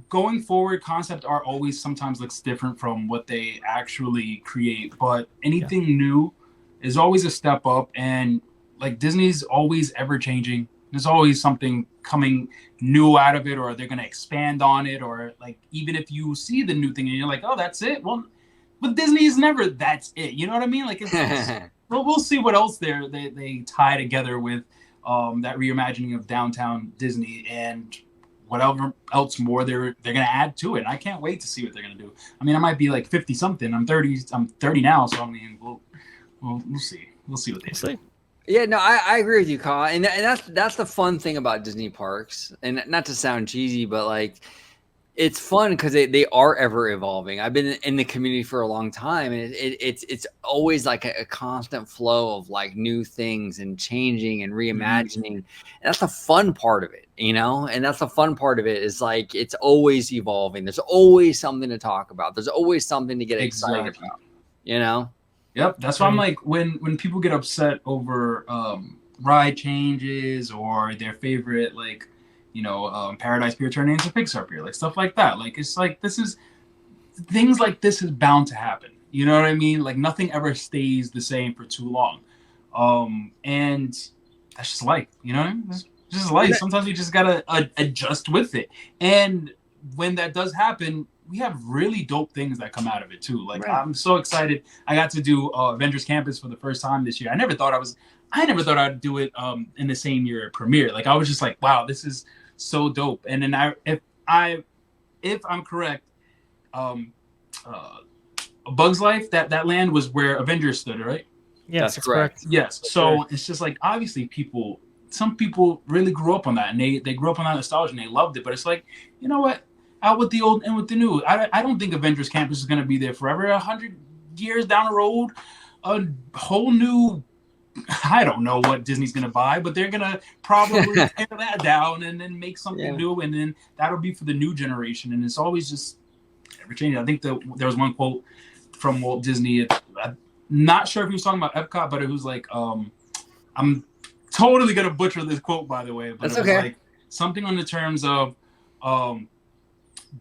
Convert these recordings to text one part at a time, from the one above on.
going forward, concept art always sometimes looks different from what they actually create, but anything new is always a step up. And like Disney's always ever changing. There's always something coming new out of it, or they're going to expand on it, or like even if you see the new thing and you're like, oh, that's it. Well, but Disney is never that's it. You know what I mean? Like we'll see what else they tie together with that reimagining of downtown Disney and whatever else more they're gonna add to it. And I can't wait to see what they're gonna do. I mean, I might be like 50 something. I'm 30 now, so I mean, we'll see. We'll see what they do. Yeah, no, I agree with you, Kyle. And that's the fun thing about Disney parks. And not to sound cheesy, but like it's fun because they are ever evolving. I've been in the community for a long time, and it's always like a constant flow of like new things and changing and reimagining. And that's the fun part of it, you know? And that's the fun part of it is like it's always evolving. There's always something to talk about. There's always something to get excited about, you know? Yep, that's why I'm like when people get upset over ride changes or their favorite like Paradise Pier turning into Pixar Pier, like stuff like that. Like it's like things like this is bound to happen. You know what I mean? Like nothing ever stays the same for too long, and that's just life. You know, it's just life. Sometimes you just gotta adjust with it, and when that does happen, we have really dope things that come out of it too. Like I'm so excited. I got to do Avengers Campus for the first time this year. I never thought I'd do it in the same year at premiere. Like I was just like, wow, this is so dope. And then if I'm correct, Bug's Life, that land was where Avengers stood, right? Yes, that's correct. Yes. So it's just like obviously some people really grew up on that and they grew up on that nostalgia and they loved it. But it's like, you know what? Out with the old and with the new. I don't think Avengers Campus is going to be there forever. 100 years down the road, a whole new, I don't know what Disney's going to buy, but they're going to probably tear that down and then make something new. And then that'll be for the new generation. And it's always just ever changing. I think there was one quote from Walt Disney. I'm not sure if he was talking about Epcot, but it was like, I'm totally going to butcher this quote, by the way. But That's it was okay. like something on the terms of,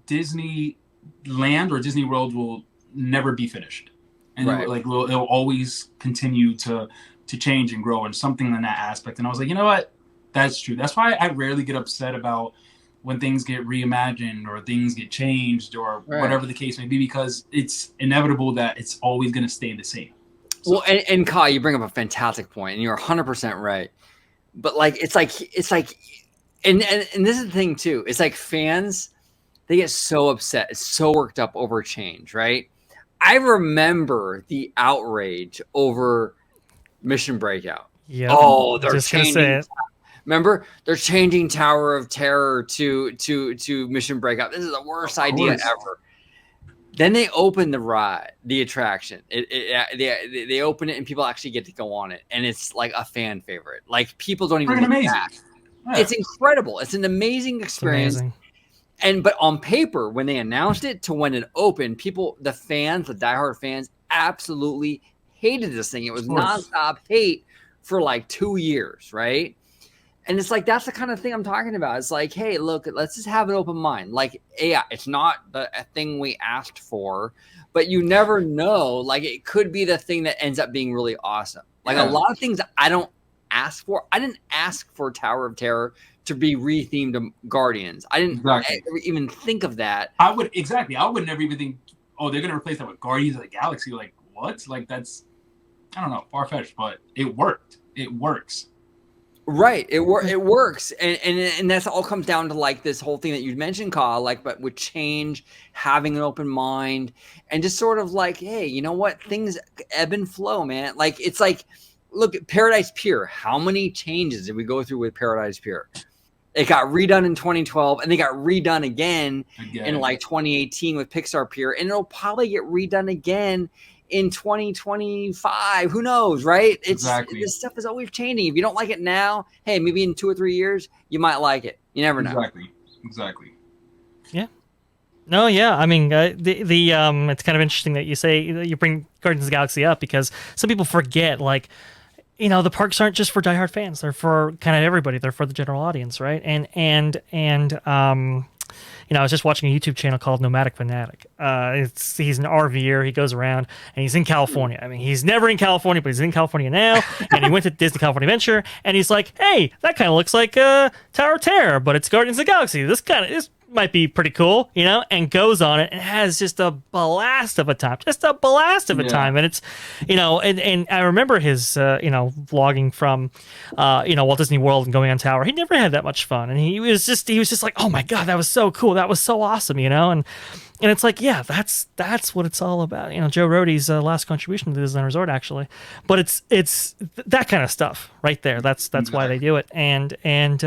Disneyland or Disney World will never be finished, and it'll always continue to change and grow, and something in that aspect. And I was like, you know what, that's true. That's why I rarely get upset about when things get reimagined or things get changed or whatever the case may be, because it's inevitable that it's always going to stay the same. So. Well, and Kyle, you bring up a fantastic point, and you're 100% right. But like, it's like, and this is the thing too. It's like fans. They get so upset, so worked up over change, right? I remember the outrage over Mission Breakout. Yeah. Oh, they're just changing. Gonna say it. Remember, they're changing Tower of Terror to Mission Breakout. This is the worst idea ever. Then they open the attraction. They open it and people actually get to go on it, and it's like a fan favorite. Like people don't even look back. Yeah. It's incredible. It's an amazing experience. But on paper, when they announced it to when it opened, the diehard fans, absolutely hated this thing. It was nonstop hate for like 2 years, right? And it's like, that's the kind of thing I'm talking about. It's like, hey, look, let's just have an open mind. Like, yeah, it's not the thing we asked for, but you never know. Like, it could be the thing that ends up being really awesome. Like a lot of things I don't ask for. I didn't ask for Tower of Terror to be rethemed to Guardians. I didn't even think of that. I would never even think, oh, they're going to replace that with Guardians of the Galaxy. Like, what? Like, that's, I don't know, far-fetched, but it worked. It works. Right. It works. And that's all comes down to like this whole thing that you mentioned, Kyle, like, but with change, having an open mind, and just sort of like, hey, you know what? Things ebb and flow, man. Like, it's like, look at Paradise Pier. How many changes did we go through with Paradise Pier? It got redone in 2012, and they got redone again in like 2018 with Pixar Pier, and it'll probably get redone again in 2025. Who knows, right? This stuff is always changing. If you don't like it now, hey, maybe in 2 or 3 years you might like it. You never know. Exactly. Yeah. No, yeah. I mean, it's kind of interesting that you say you bring Guardians of the Galaxy up, because some people forget, like, the parks aren't just for diehard fans. They're for kind of everybody. They're for the general audience, right? And I was just watching a YouTube channel called Nomadic Fanatic. He's an RVer. He goes around and he's in California. I mean, he's never in California, but he's in California now. And he went to Disney California Adventure, and he's like, "Hey, that kind of looks like Tower of Terror, but it's Guardians of the Galaxy. This might be pretty cool," and goes on it and has just a blast of a time, and it's, and I remember his, vlogging from, Walt Disney World and going on Tower. He never had that much fun, and he was just like, "Oh my God, that was so cool. That was so awesome," and it's like, yeah, that's what it's all about. Joe Rohde's last contribution to the Disneyland Resort, actually, but it's that kind of stuff right there. That's why they do it. And in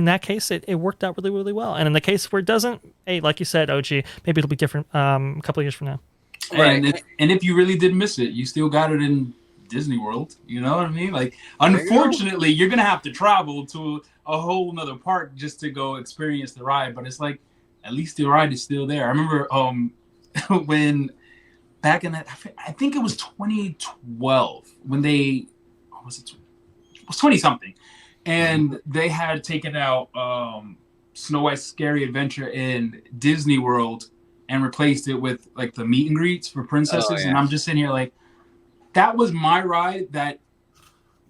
that case, it worked out really, really well. And in the case where it doesn't, hey, like you said, OG, maybe it'll be different a couple of years from now. Right. And if you really did miss it, you still got it in Disney World. You know what I mean? Like, unfortunately, you're gonna have to travel to a whole nother park just to go experience the ride. But it's like, at least the ride is still there. I remember when back in that, I think it was 2012 when it was 20 something, and they had taken out Snow White's Scary Adventure in Disney World and replaced it with like the meet and greets for princesses. And I'm just sitting here like, that was my ride. That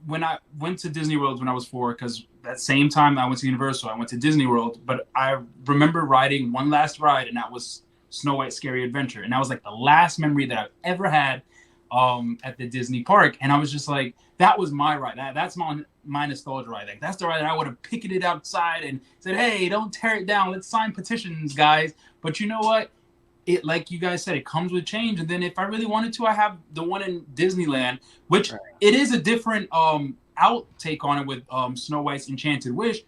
when I went to Disney World when I was 4, because that same time I went to Universal, I went to Disney World, but I remember riding one last ride, and that was Snow White's Scary Adventure. And that was like the last memory that I've ever had at the Disney park. And I was just like, that was my ride. That's my nostalgia ride. Like, that's the ride that I would have picketed outside and said, "Hey, don't tear it down. Let's sign petitions, guys." But you know what? It, like you guys said, it comes with change. And then if I really wanted to, I have the one in Disneyland, which it is a different outtake on it with Snow White's Enchanted Wish.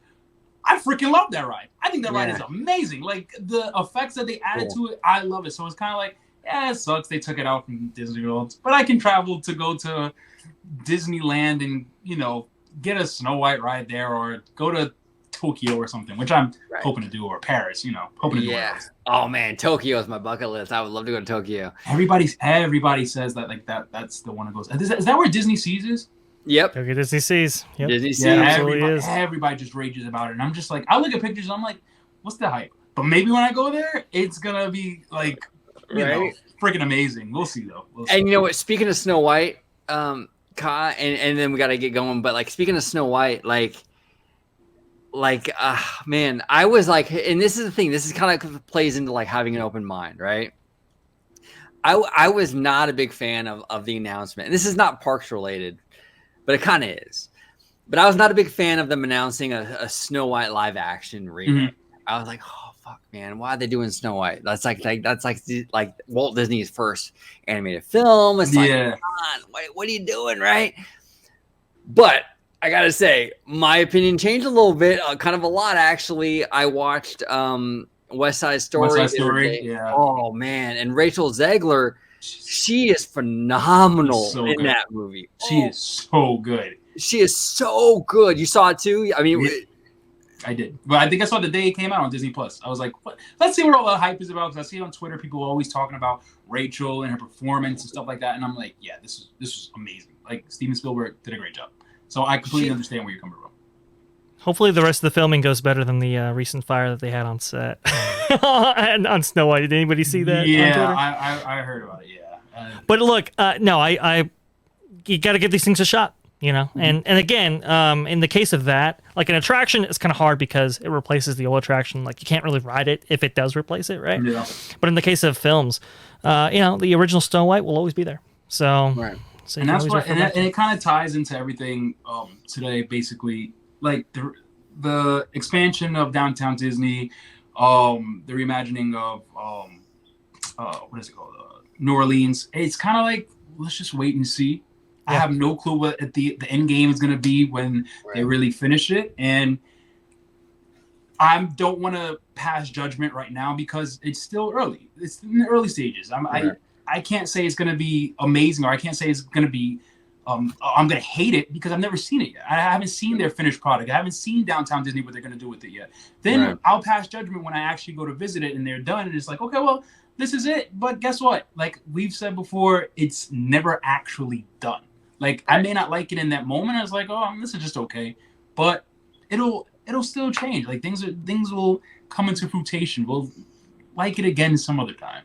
I freaking love that ride. I think that ride is amazing. Like, the effects that they added to it, I love it. So it's kind of like, yeah, it sucks they took it out from Disney World, but I can travel to go to Disneyland and get a Snow White ride there, or go to Tokyo or something, which I'm hoping to do, or Paris, hoping to do. Oh man, Tokyo is my bucket list. I would love to go to Tokyo. Everybody says that, like, that's the one that goes. Is that where Disney Seas is? Yep. Tokyo Disney Seas. Yep. Disney Seas. Yeah, everybody just rages about it, and I'm just like, I look at pictures and I'm like, what's the hype? But maybe when I go there, it's gonna be like, freaking amazing. We'll see though. And you know what? Speaking of Snow White, Ka, and then we got to get going. But like, speaking of Snow White, man, I was like, and this is the thing. This is kind of plays into like having an open mind, right? I was not a big fan of the announcement. And this is not parks related, but it kind of is. But I was not a big fan of them announcing a Snow White live action remake. I was like, oh fuck, man, why are they doing Snow White? That's like Walt Disney's first animated film. It's like, come on, what are you doing, right? But I gotta say, my opinion changed a little bit, kind of a lot actually. I watched West Side Story. Yeah. Oh man, and Rachel Zegler, she is phenomenal in that movie. She is so good. She is so good. You saw it too? I mean, I did, but I think I saw the day it came out on Disney Plus. I was like, what? Let's see what all the hype is about. Because I see it on Twitter, people always talking about Rachel and her performance and stuff like that, and I'm like, yeah, this is amazing. Like, Steven Spielberg did a great job. So I completely understand where you're coming from. Hopefully the rest of the filming goes better than the recent fire that they had on set and on Snow White. Did anybody see that? Yeah, I heard about it. Yeah. But look, no, you got to give these things a shot, And again, in the case of that, like an attraction, it's kind of hard because it replaces the old attraction. Like, you can't really ride it if it does replace it, right? Yeah. But in the case of films, the original Snow White will always be there. So. Right. So, and that's what, and it kind of ties into everything today. Basically, like the expansion of Downtown Disney, the reimagining of what is it called, New Orleans. It's kind of like, let's just wait and see. Yeah. I have no clue what the end game is going to be when they really finish it, and I don't want to pass judgment right now because it's still early. It's in the early stages. I can't say it's going to be amazing, or I can't say it's going to be I'm going to hate it because I've never seen it yet. I haven't seen their finished product. I haven't seen Downtown Disney, what they're going to do with it yet. Then I'll pass judgment when I actually go to visit it and they're done. And it's like, okay, well, this is it. But guess what? Like we've said before, it's never actually done. Like, I may not like it in that moment. I was like, oh, this is just okay. But it'll still change. Like things will come into fruition. We'll like it again some other time.